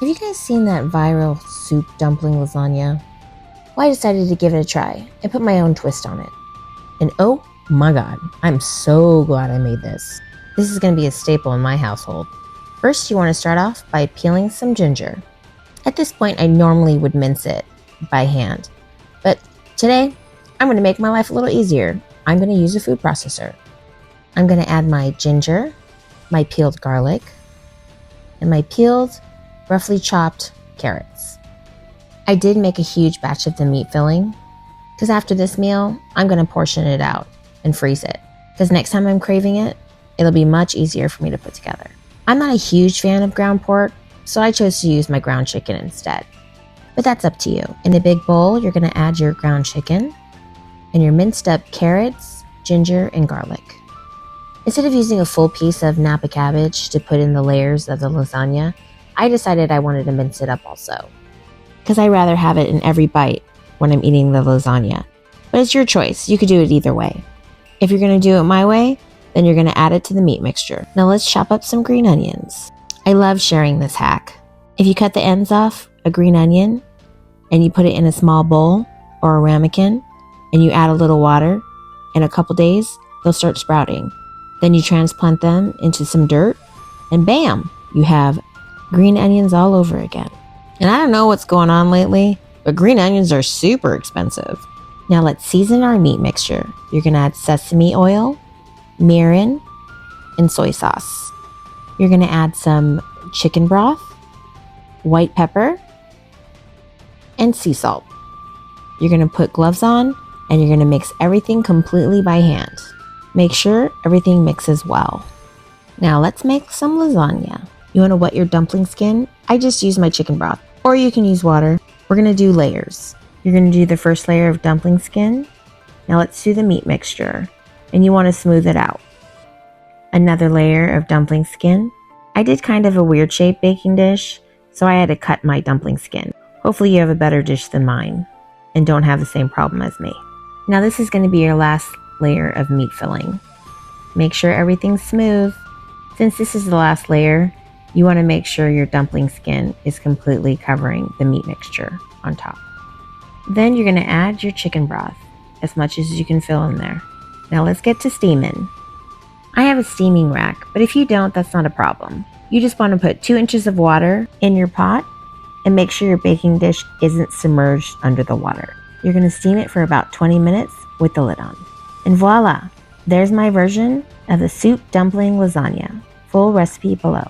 Have you guys seen that viral soup dumpling lasagna? Well, I decided to give it a try and put my own twist on it. And oh my god, I'm so glad I made this. This is going to be a staple in my household. First, you want to start off by peeling some ginger. At this point, I normally would mince it by hand. But today, I'm going to make my life a little easier. I'm going to use a food processor. I'm going to add my ginger, my peeled garlic, and my peeled, roughly chopped carrots. I did make a huge batch of the meat filling because after this meal, I'm going to portion it out and freeze it because next time I'm craving it, it'll be much easier for me to put together. I'm not a huge fan of ground pork, so I chose to use my ground chicken instead. But that's up to you. In a big bowl, you're going to add your ground chicken and your minced up carrots, ginger, and garlic. Instead of using a full piece of napa cabbage to put in the layers of the lasagna, I decided I wanted to mince it up also, because I rather have it in every bite when I'm eating the lasagna. But it's your choice. You could do it either way. If you're going to do it my way, then you're going to add it to the meat mixture. Now let's chop up some green onions. I love sharing this hack. If you cut the ends off a green onion and you put it in a small bowl or a ramekin and you add a little water, in a couple days, they'll start sprouting. Then you transplant them into some dirt and bam, you have green onions all over again. And I don't know what's going on lately, but green onions are super expensive. Now let's season our meat mixture. You're going to add sesame oil, mirin, and soy sauce. You're going to add some chicken broth, white pepper, and sea salt. You're going to put gloves on and you're going to mix everything completely by hand. Make sure everything mixes well. Now let's make some lasagna. You want to wet your dumpling skin? I just use my chicken broth, or you can use water. We're going to do layers. You're going to do the first layer of dumpling skin. Now let's do the meat mixture, and you want to smooth it out. Another layer of dumpling skin. I did kind of a weird shaped baking dish, so I had to cut my dumpling skin. Hopefully you have a better dish than mine and don't have the same problem as me. Now this is going to be your last layer of meat filling. Make sure everything's smooth. Since this is the last layer, you want to make sure your dumpling skin is completely covering the meat mixture on top. Then you're going to add your chicken broth, as much as you can fill in there. Now let's get to steaming. I have a steaming rack, but if you don't, that's not a problem. You just want to put 2 inches of water in your pot and make sure your baking dish isn't submerged under the water. You're going to steam it for about 20 minutes with the lid on. And voila, there's my version of the soup dumpling lasagna. Full recipe below.